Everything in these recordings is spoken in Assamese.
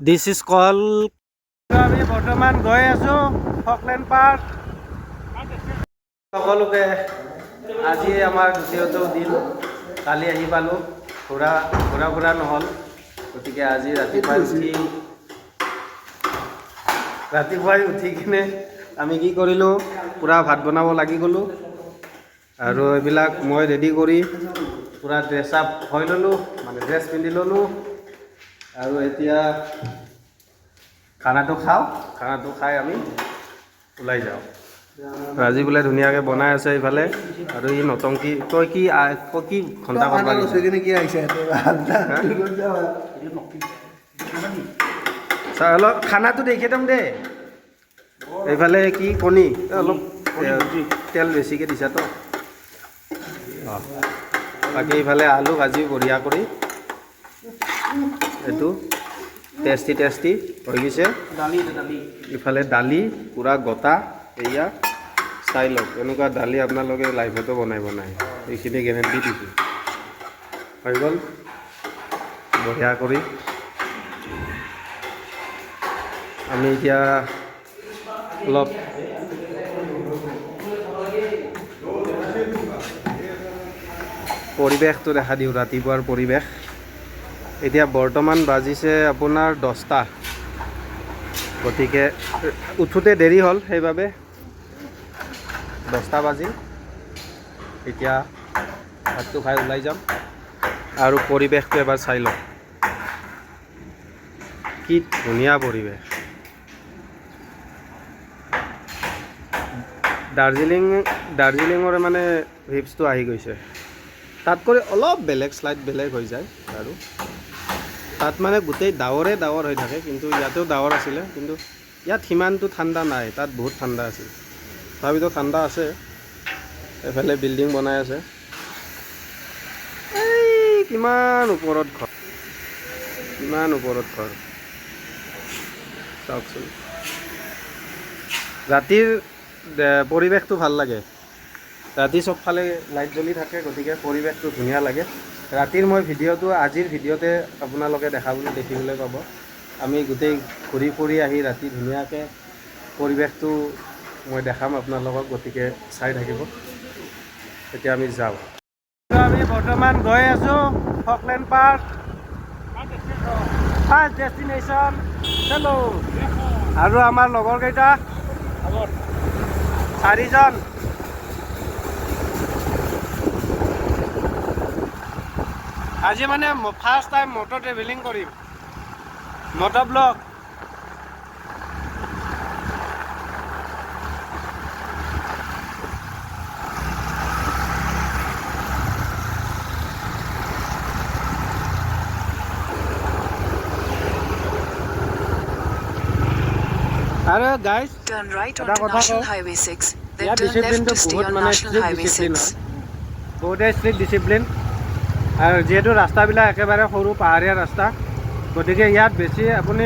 দিছ ইজ কল। আমি বৰ্তমান গৈ আছোঁ ফকলেণ্ড পাৰ্ক। সকলোকে আজি আমাৰ দ্বিতীয়টো দিন। কালি আহি পালোঁ, ঘূৰা ফুৰা নহ'ল, গতিকে আজি ৰাতিপুৱাই উঠি কিনে আমি কি কৰিলোঁ, পূৰা ভাত বনাব লাগি গ'লোঁ আৰু এইবিলাক মই ৰেডি কৰি পূৰা ড্ৰেছ আপ হৈ ল'লোঁ, মানে ড্ৰেছ পিন্ধি ল'লোঁ আৰু এতিয়া খানাটো খাওঁ, খানাটো খাই আমি ওলাই যাওঁ। আজি বোলে ধুনীয়াকৈ বনাই আছে এইফালে আৰু ই নতংকি তই কি ঘণ্টা কৰিব অলপ খানাটো দেখি দম দে। এইফালে কি কণী অলপ তেল বেছিকৈ দিছা তো। অঁ, বাকী এইফালে আলু ভাজি বঢ়িয়া কৰি এইটো টেষ্টি হৈ গৈছে। ইফালে দালি পূৰা গোটা, এয়া চাই লওক, এনেকুৱা দালি আপোনালোকে লাইফতো বনাই এইখিনি গেৰেণ্টি দিছোঁ। হৈ গ'ল বঢ়িয়া কৰি। আমি এতিয়া অলপ পৰিৱেশটো দেখা দিওঁ, ৰাতিপুৱাৰ পৰিৱেশ। এতিয়া বৰ্তমান বাজিছে আপোনাৰ 10টা, গতিকে উঠোঁতে দেৰি হ'ল, সেইবাবে 10টা বাজিল। এতিয়া ভাতটো খাই ওলাই যাম আৰু পৰিৱেশটো এবাৰ চাই লওক, কি ধুনীয়া পৰিৱেশ। দাৰ্জিলিঙৰে মানে ভিপছটো আহি গৈছে। তাতকৈ অলপ বেলেগ, শ্লাইড বেলেগ হৈ যায় আৰু তাত মানে গোটেই ডাৱৰে হৈ থাকে, কিন্তু ইয়াতেও ডাৱৰ আছিলে, কিন্তু ইয়াত সিমানটো ঠাণ্ডা নাই, তাত বহুত ঠাণ্ডা আছিল। তথাপিতো ঠাণ্ডা আছে। এফালে বিল্ডিং বনাই আছে, এই কিমান ওপৰত ঘৰ চাওকচোন। ৰাতিৰ পৰিৱেশটো ভাল লাগে, ৰাতি চবফালে লাইট জ্বলি থাকে, গতিকে পৰিৱেশটো ধুনীয়া লাগে। ৰাতিৰ মই ভিডিঅ'টো আজিৰ ভিডিঅ'তে আপোনালোকে দেখিবলৈ পাব। আমি গোটেই ঘূৰি ফুৰি আহি ৰাতি ধুনীয়াকৈ পৰিৱেশটো মই দেখাম আপোনালোকক, গতিকে চাই থাকিব। এতিয়া আমি যাওঁ। আমি বৰ্তমান গৈ আছোঁ ফকলেণ্ড পাৰ্ক, ফাৰ্ষ্ট ডেষ্টিনেশ্যন চলো। আৰু আমাৰ লগৰকেইটা 4জন। আজি মানে ফাৰ্ষ্ট টাইম মটৰ ট্ৰেভেলিং কৰিম, মটৰ ব্লগ। আৰু গাইজ এটা কথা কওঁ, ইয়াৰ ডিচিপ্লিনটো বহুত মানে ষ্ট্ৰিক্ট ডিচিপ্লিন হয়, বহুতেই ষ্ট্ৰিক্ট ডিচিপ্লিন। আৰু যিহেতু ৰাস্তাবিলাক একেবাৰে সৰু পাহাৰীয়া ৰাস্তা, গতিকে ইয়াত বেছি আপুনি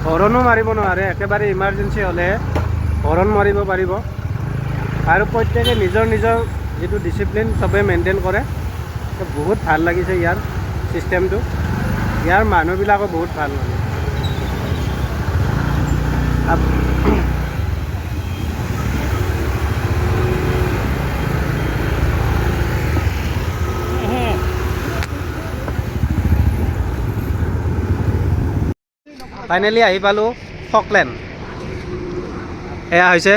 হৰণো মাৰিব নোৱাৰে, একেবাৰে ইমাৰ্জেঞ্চি হ'লেহে হৰণ মাৰিব পাৰিব। আৰু প্ৰত্যেকে নিজৰ যিটো ডিচিপ্লিন চবেই মেইনটেইন কৰে। বহুত ভাল লাগিছে ইয়াৰ ছিষ্টেমটো, ইয়াৰ মানুহবিলাকো বহুত ভাল মানে। ফাইনেলি আহি পালোঁ ফকলেণ্ড। এয়া হৈছে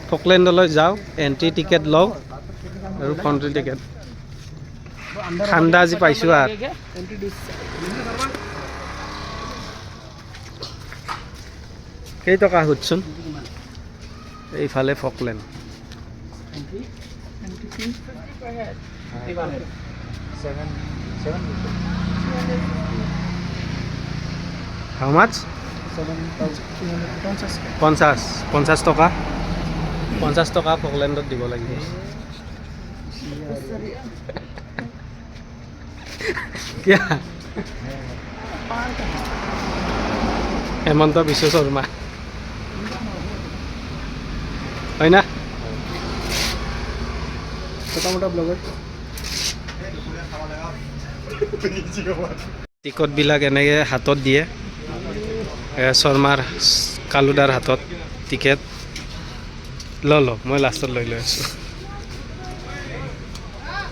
ফকলেণ্ডলৈ যাওঁ, এণ্ট্ৰি টিকেট লওঁ আৰু কণ্ট্ৰি টিকেট। ঠাণ্ডা আজি পাইছোঁ আৰু কেইটকা সুধচোন। এইফালে ফকলেণ্ড হাউ মাছ? 50 টকা। 50 টকা ফকলেণ্ডত দিব লাগিব। কিয়া হেমন্ত বিশ্ব শৰ্মা হয় না? ছোটা মোটা ব্লগাৰ টিকটবিলাক এনেকৈ হাতত দিয়ে শৰ্মাৰ কালুদাৰ হাতত টিকেট ল মই লাষ্টত লৈ আছোঁ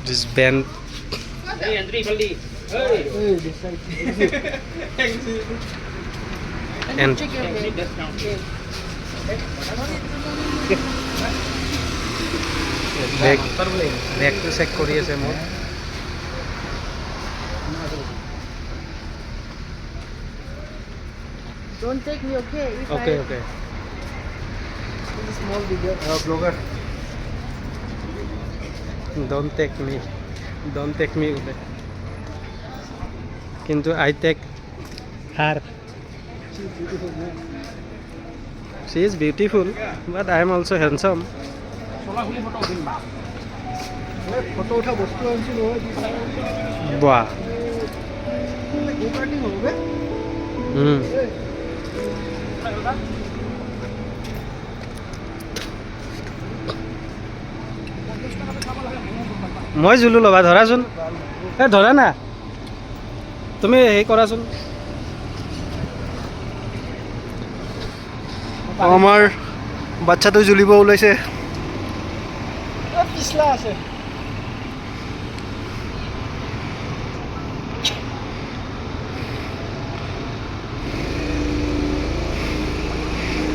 দিছ বেণ্ড বেগটো চেক কৰি আছে মোৰ Don't take me, okay? If okay I okay in a small video. blogger don't take me okay কিন্তু I take her she is beautiful but I am also handsome Photo utha bostu anchilo বাহ party hobe মই জুলু ল'বা ধৰাচোন এই ধৰা না তুমি হেৰি কৰাচোন আমাৰ বাচ্চাটো জুলিব ওলাইছে পিছলা আছে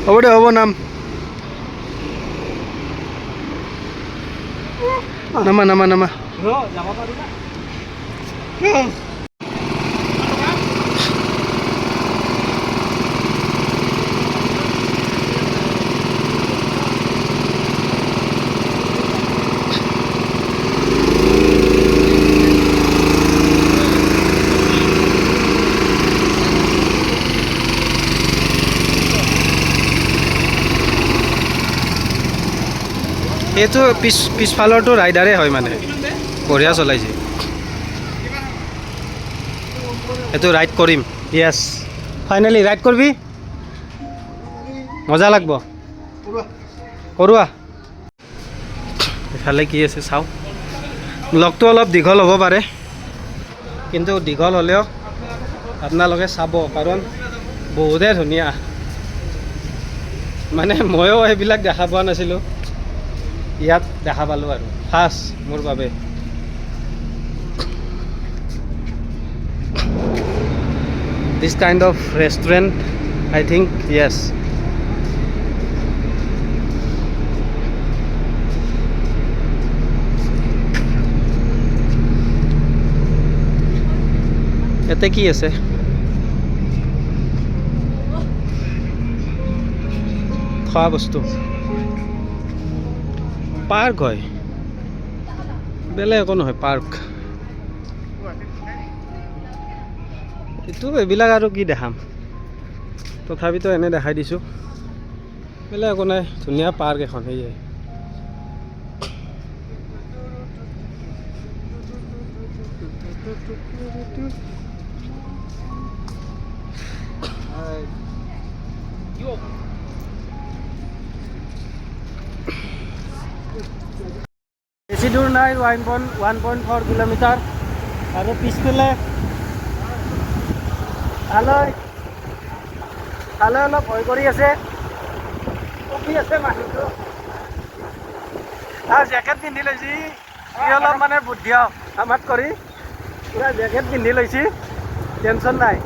হ'ব দে হ'ব নাম নামা নামা নামা যাব পাৰিবা এইটো পিছফালৰটো ৰাইডাৰে হয় মানে বঢ়িয়া চলাইছে এইটো ৰাইড কৰিম য়েছ ফাইনেলি ৰাইড কৰিবি মজা লাগব কৰোৱা ইফালে কি আছে চাওঁ ব্লগটো অলপ দীঘল হ'ব পাৰে কিন্তু দীঘল হ'লেও আপোনালোকে চাব কাৰণ বহুতেই ধুনীয়া মানে ময়ো এইবিলাক দেখা পোৱা নাছিলোঁ ইয়াত দেখা পালোঁ আৰু ফাৰ্ষ্ট মোৰ বাবে this kind of restaurant I think yes এতে কি আছে খোৱা বস্তু পাৰ্ক হয় বেলেগ একো নহয় পাৰ্ক এইটো এইবিলাক আৰু কি দেখাম তথাপিতো এনে দেখাই দিছোঁ বেলেগ একো নাই ধুনীয়া পাৰ্ক এখন সেয়ে বেছি দূৰ নাই 1.4 কিলোমিটাৰ আৰু পিছফালে তালৈ অলপ ভয় কৰি আছে কপি আছে মানুহটো আৰু জেকেট পিন্ধি লৈছি সি অলপ মানে বুদ্ধি আমাক কৰি পুৰা জেকেট পিন্ধি লৈছি টেনশ্যন নাই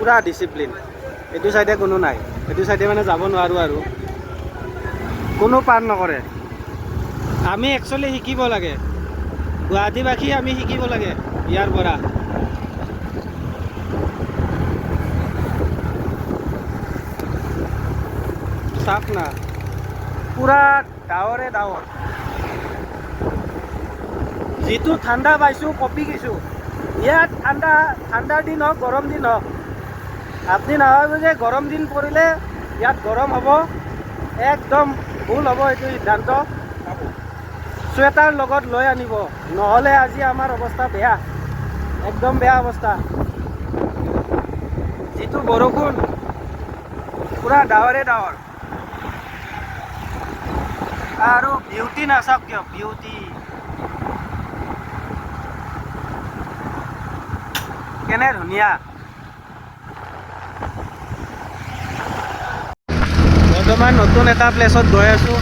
পুৰা ডিচিপ্লিন এইটো চাইডে কোনো নাই এইটো চাইডে মানে যাব নোৱাৰোঁ আৰু কোনো পাৰ নকৰে আমি একচুৱেলি শিকিব লাগে গুৱাহাটীবাসী আমি শিকিব লাগে ইয়াৰ পৰা চাপ না পুৰা ডাৱৰে ডাৱৰ যিটো ঠাণ্ডা পাইছোঁ কঁপি গৈছোঁ ইয়াত ঠাণ্ডাৰ দিন হওক গৰম দিন হওক আপুনি নাভাবিব যে গৰম দিন পৰিলে ইয়াত গৰম হ'ব একদম ভুল হ'ব এইটো সিদ্ধান্ত চুৱেটাৰ লগত লৈ আনিব নহ'লে আজি আমাৰ অৱস্থা বেয়া একদম বেয়া অৱস্থা যিটো বৰষুণ পুৰা ডাৱৰে ডাৱৰ আৰু বিউটি নাচাওক কিয় বিউটি কেনে ধুনীয়া বৰ্তমান নতুন এটা প্লেছত গৈ আছোঁ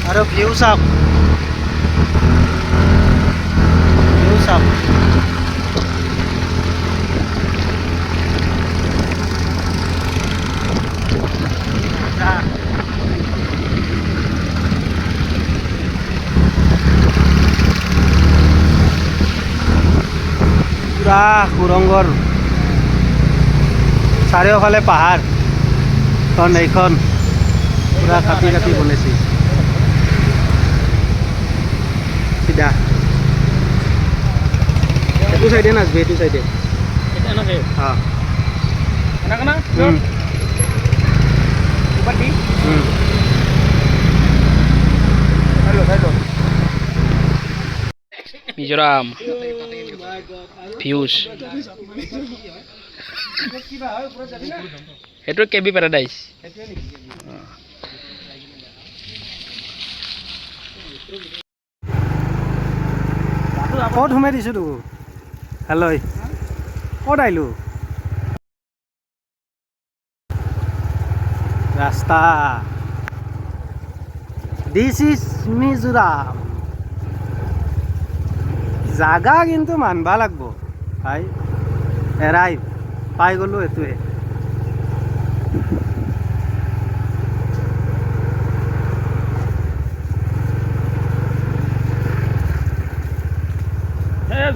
আৰু ভিউ চাওক পুৰা সুৰংগৰ চাৰিওফালে পাহাৰ কাৰণ এইখন পুৰা কাটি কাটি বনাইছে চিধা এইটো চাইডে নাচবি এইটো চাইডে অঁ মিজোরাম ভিউজ সেইটো কেবি পেৰাডাইজ ক'ত সোমাই দিছোঁ তোক হেল্ল' ক'ত আহিলোঁ ৰাস্তা দিছ ইজ মিজোৰাম জাগা কিন্তু মানবা লাগব ভাই এৰাই পাই গ'লোঁ এইটোৱে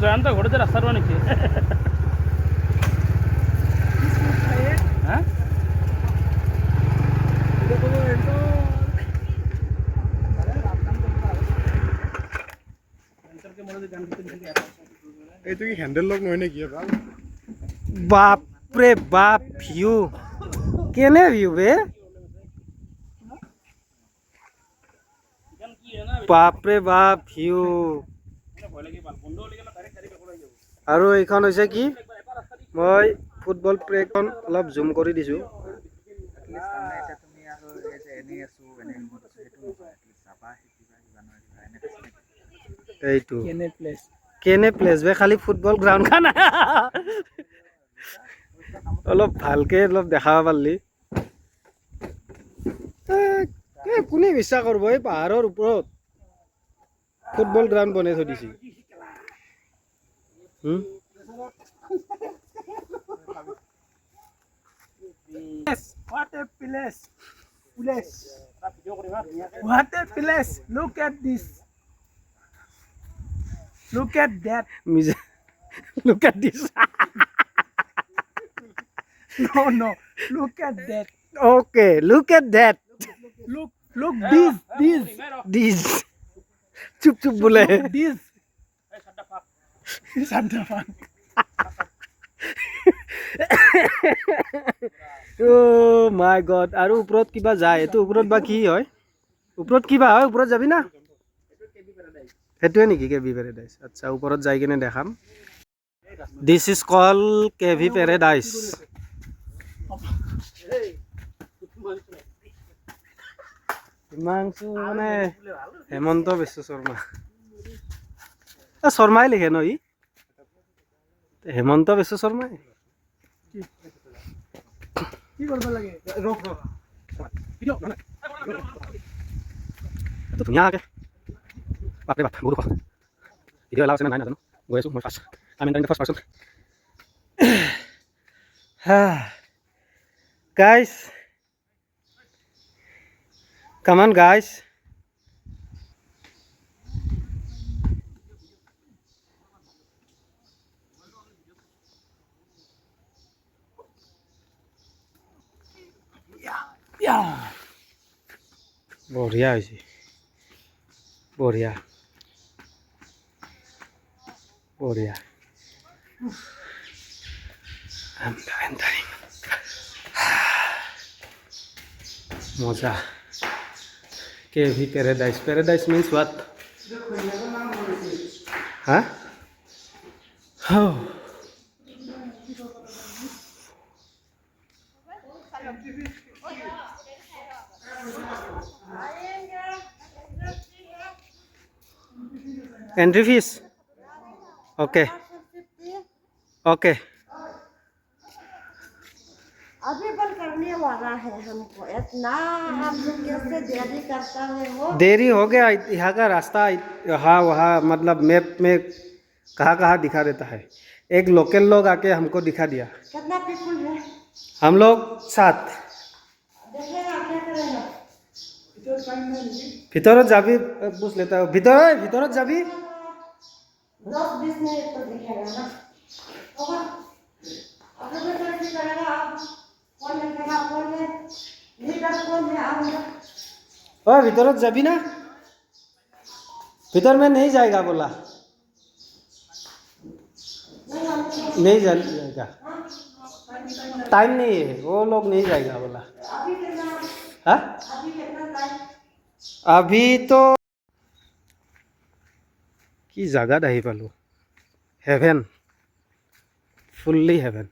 জয়ন্ত ঘৰতে ৰাস্তাটো নেকি এইটো কি হেণ্ডেল লক নহয় নেকি বাপৰে বাপ ভিউ কেনে ভিউ বে বাপৰে বাপ ভিউ আৰু এইখন হৈছে কি মই ফুটবল প্লেখন অলপ জুম কৰি দিছোঁ এইটো কেনে প্লেচ বে খালি ফুটবল গ্ৰাউণ্ড খানা অলপ ভালকে অলপ দেখাব পাৰিলি কোনে বিশ্বাস কৰিব এই পাহাৰৰ ওপৰত ফুটবল গ্ৰাউণ্ড বনাই থৈ দিছে What a place! What a place! Look at this. Look at that. Look at this. No. Look at that. Okay, look at that. Look This. Chup chup bole. Look this. Shut the fuck. Oh my god. আৰু ওপৰত কিবা যায় এইটো ওপৰত বা কি হয় ওপৰত কিবা হয় ওপৰত যাবি না সেইটোৱে নেকি কেভি পেৰাডাইজ আচ্ছা ওপৰত যাই কিনে দেখাম this is call KV Paradise Himanshu মানে হেমন্ত বিশ্ব শৰ্মাই লিখে ন ই হেমন্ত বিশ্ব শৰ্মাই কি কৰিব লাগে ৰখ এইটো ধুনীয়াকৈ বাপৰে বাপ বহুত ভিডিঅ' এলাও আছে নে নাই নাজানো গৈ আছোঁ মই first I mean first person guys come on guys বঢ়িয়া হৈছে বঢ়িয়া বঢ়িয়া মজা KV Paradise Paradise means what হা एंट्री फीस ओके ओके अभी बंद करने वाला है हमको इतना आप लोग कैसे देरी करता है वो देरी हो गया यहाँ का रास्ता हाँ वहाँ मतलब मैप में कहाँ कहाँ दिखा देता है एक लोकल लोग आके हमको दिखा दिया कितना पीपुल है हम लोग 7 देखेगा क्या करेगा ভিতৰত যাবি বুঝ लेता हो ভিতৰত যাবি 10-20 मिनट तो दिखेगा ना होगा अब लोग कैसे करेगा आप कौन देखेगा कौन है लीडर कौन है आप ओए ভিতৰত যাবি ना भीतर में नहीं जाएगा बोला नहीं जाएगा टाइम नहीं है वो लोग नहीं जाएगा बोला अभी कितना हाँ अभी कितना टाइम अभी तो কি জাগাত আহি পালো হেভেন ফুল্লি হেভেন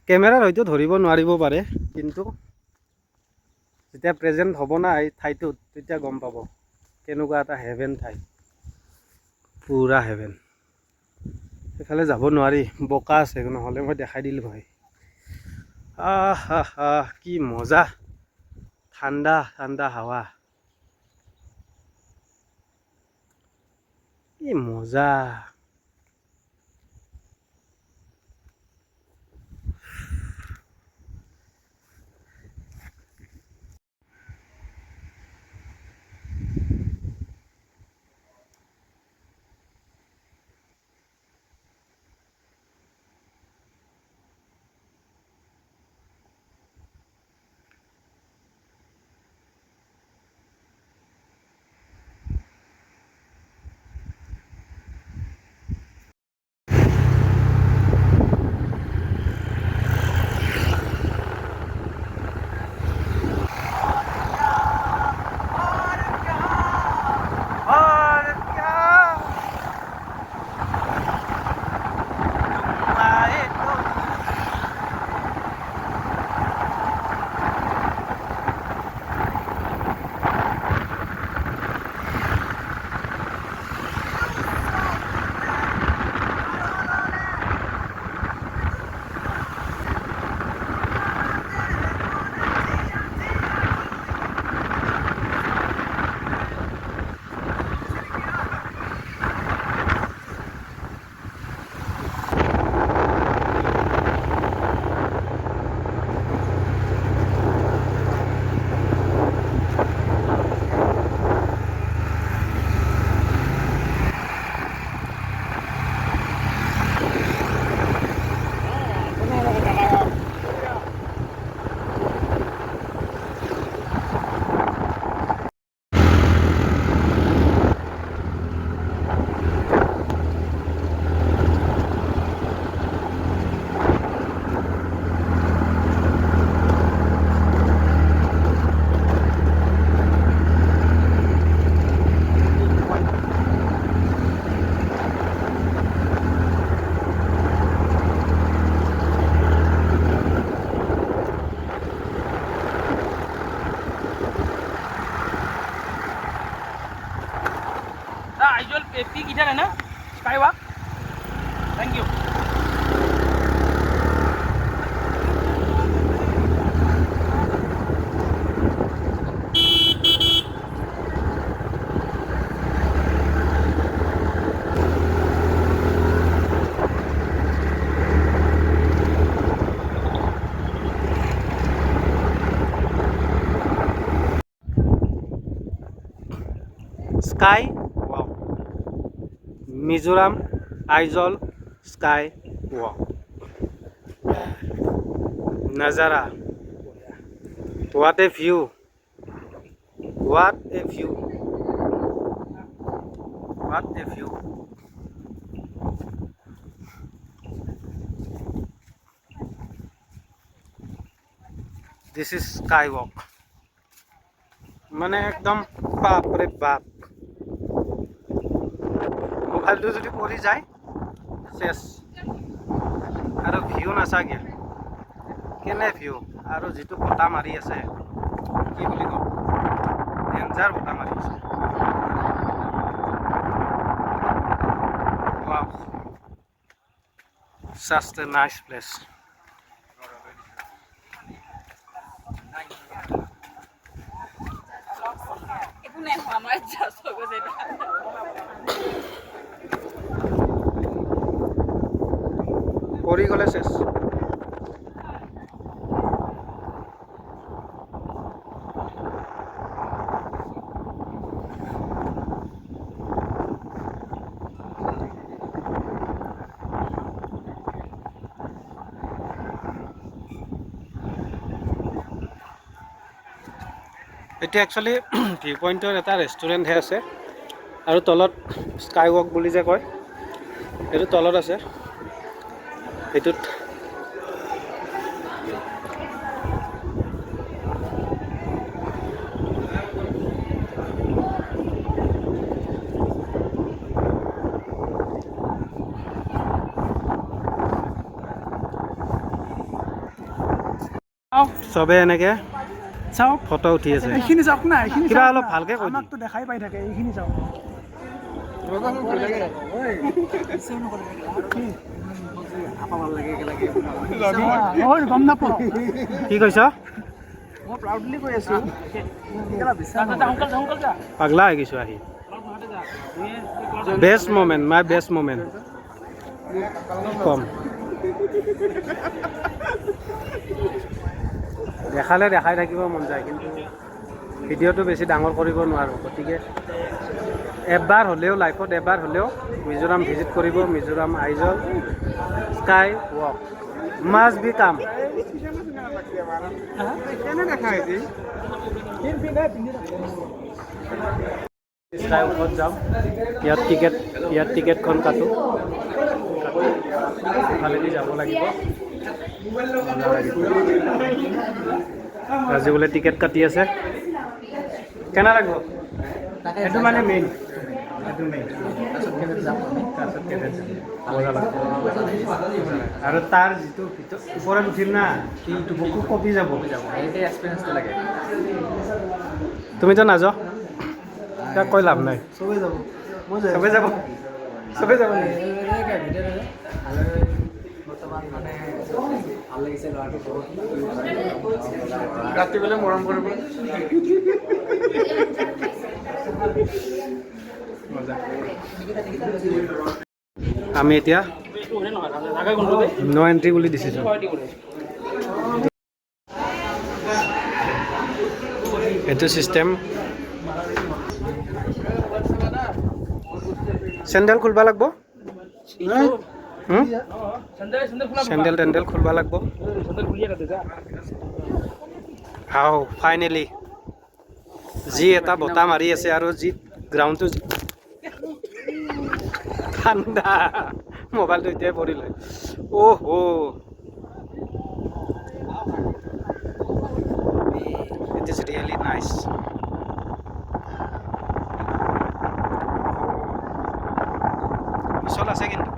কেমেৰাৰ হয়তো ধৰিব নোৱাৰিব পাৰে কিন্তু যেতিয়া প্ৰেজেণ্ট হ'ব না এই ঠাইটোত তেতিয়া গম পাব কেনেকুৱা এটা হেভেন ঠাই পুৰা হেভেন সেইফালে যাব নোৱাৰি বোকা আছে নহ'লে মই দেখাই দিলোঁ হয় কি মজা ঠাণ্ডা ঠাণ্ডা হাৱা কি মজা आइजल पिक इधर है ना sky walk thank you sky wow Mizoram Aizawl sky wow नज़ारा what a view what a view what a view this is sky walk মানে একদম বাপরে বাপ মোবাইলটো যদি পৰি যায় শেষ আৰু ভিউ নাচাগে কেনে ভিউ আৰু যিটো বতাহ মাৰি আছে কি বুলি কম ডেঞ্জাৰ বতাহ মাৰি আছে Just a nice place. পৰি গ'লে শেষ। এতিয়া একচুৱেলি ভিউ পইণ্টৰ এটা ৰেষ্টুৰেণ্টহে আছে আৰু তলত স্কাই ৱক বুলি যে কয় সেইটো তলত আছে। সেইটোত চবে এনেকে চাওক ফটো উঠি আছে। এইখিনি চাওক না, এইখিনি কিবা চাওক অলপ না। ভালকে কৈ আমাকতো দেখাই পাই থাকে, এইখিনি চাওক। গম নাপাওঁ। কি কৈছ? মই প্ৰাউডলি কৈ আছো। পাগলা হৈ গৈছোঁ আহি। Best moment, my best moment কম। দেখালে দেখাই থাকিব মন যায়, কিন্তু ভিডিঅ'টো বেছি ডাঙৰ কৰিব নোৱাৰোঁ। গতিকে এবাৰ হ'লেও লাইফত এবাৰ হ'লেও মিজোৰাম ভিজিট কৰিব। Mizoram Aizawl sky walk must B কাম। স্কাই ৱকত যাম। ইয়াত টিকেটখন কাটো। ইফালেদি যাব লাগিব। আজি বোলে টিকেট কাটি আছে। কেনে লাগিব? সেইটো মানে মেইন। আৰু তাৰ যিটো ওপৰত উঠিম না, সেইটো বুকু কপি যাব। তুমিতো নাযাওঁ, তাক কৈ লাভ নাই। চবেই যাব। চবেই যাব নেকি? ৰাতি বোলে মৰম কৰিব। আমি এতিয়া ন' এণ্ট্ৰি বুলি ডিচিশ্যন। এইটো চিষ্টেম। চেণ্ডেল খুলিব লাগিব। চেণ্ডেল টেণ্ডেল খুলিব লাগিব। হাও ফাইনেলি যি এটা বতাহ মাৰি আছে আৰু যি গ্ৰাউণ্ডটো ঠাণ্ডা। মোবাইলটো এতিয়াই পৰিলে। অ' ইট ইজ ৰিয়েলি নাইচ। পিছল আছে কিন্তু।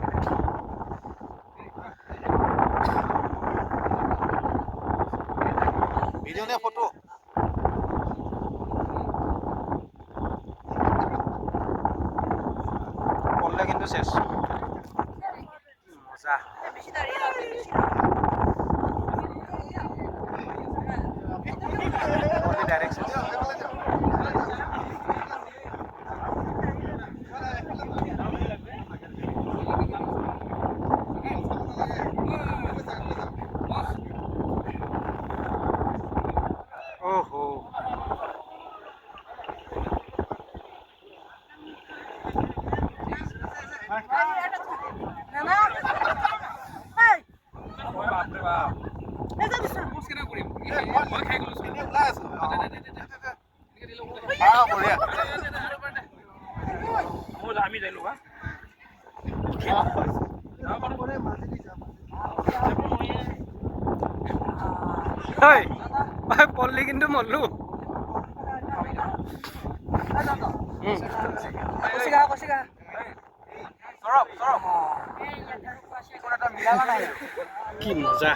ভিডিঅ' নে ফটো? পড়লে কিন্তু শেষ। মজা। ডাইরেকশন। ওহো আমি যাইলো বা পড়লি কিন্তু মরলু। কি মজা।